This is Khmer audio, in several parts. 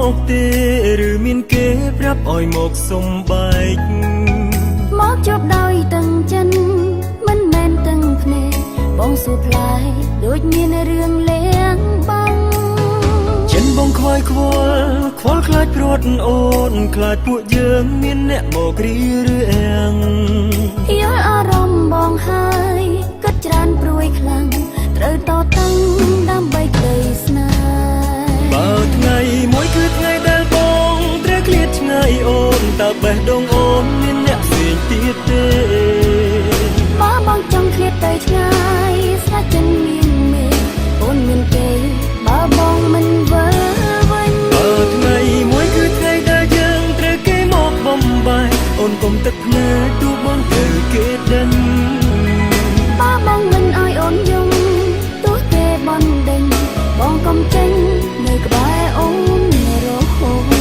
មកទេឬមានគេប្រាប់ឲ្យមកសុំបែកមកជប់ដោយតឹងចិនមិនមែនតឹងភ្នែកបងសួរផ្លែដូចមានរឿងលៀងបងចិនបងខ្វាយខ្វល់ខ្លាចព្រួតអូនខ្លាចពួកយើងមានអ្នកមករីឬអៀងយល់អារម្មណ៍បងហើយគិតច្រើនព្រួយខ្លាំងត្រូវតតាំងដើម្បីក្តីស្នេហ៍បើថ្ងៃមួយគឺថ្ងៃដែលបងត្រូវឃ្លាតឆ្ងាយអូនតើបេះដូងអូនមានអ្នកផ្សេងទៀតទេបើបងចង់ឃ្លាតទៅឆ្ងាយស្នេហ៍ចិនមានមេអូនមានគេបើបងមិនវើវិញបើថ្ងៃមួយគឺថ្ងៃដែលយើងត្រូវគេមកបំបាយអូនកុំទឹកភ្នែកទូបងត្រូវគេដឹងបើបងមិនឲ្យអូនយំទោះគេបន់ដេញបងកុំចេញនៅក្បែរអូនរហូត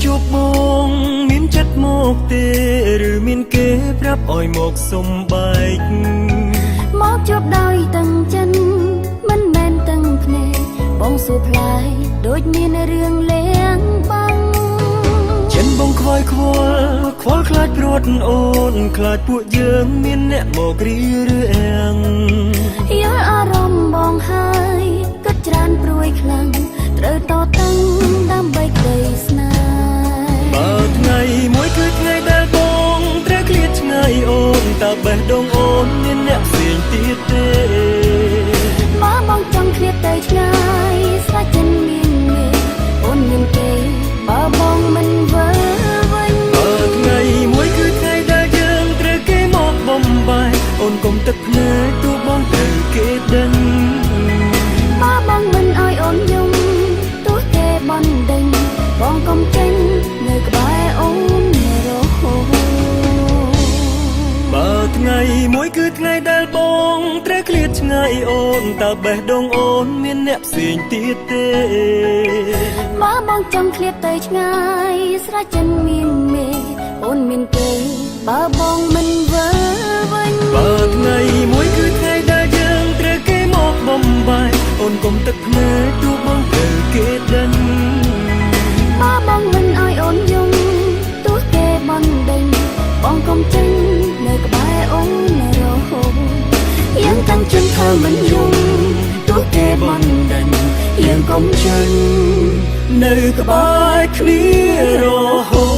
ជួបបងមានចិត្តមកទេឬមានគេប្រាប់ឲ្យមកសុំបែកមកជួបដោយតឹងចិនមិនមែនតឹងភ្នែកបងសួរផ្លែដូចមានរឿងលៀងបងចិនបងខ្វាយខ្វល់ខ្លាចព្រួតអូនខ្លាចពួកយើងមានអ្នកមករីឬអៀងយល់អារម្មណ៍បងហើយគិតច្រើនព្រួយខ្លាំងត្រូវតតាំងដើម្បីក្តីស្នេហ៍បើថ្ងៃមួយគឺថ្ងៃដែលបងត្រូវឃ្លាតឆ្ងាយអូនតើបេះដូងអូនមានអ្នកផ្សេងទៀតទេបើបងចង់ឃ្លាតទៅឆ្ងាយស្នេហ៍ចិនមានមេអូនមានគេបើបងមិនវើវិញបើថ្ងៃមួយគឺថ្ងៃដែលយើងត្រូវគេមកបំបាយអូនកុំទឹកភ្នែកទូបងត្រូវគេដឹងបើបងមិនឲ្យអូនយំទោះគេបន់ដេញបងកុំចេញនៅក្បែរអូនរហូតបើថ្ងៃមួយគឺថ្ងៃដែលបងត្រូវឃ្លាតឆ្ងាយអូនតើបេះដូងអូនមានអ្នកផ្សេងទៀតទេបើបងចង់ឃ្លាតទៅឆ្ងាយស្នេហ៍ចិនមានមេអូនមានគេបើបងមិនវើវិញបើថ្ងៃមួយគឺថ្ងៃដែលយើងត្រូវគេមកបំបាយអូនកុំទឹកភ្នែកទូបងត្រូវគេដឹងបើបងមិនឲ្យអូនយំទោះគេបន់ដេញបងកុំចេញនៅក្បែរអូនរហូតយើងតាំងចិត្តថាមិនយំទោះគេបន់ដេញយើងកុំចេញនៅក្បែរគ្នារហូត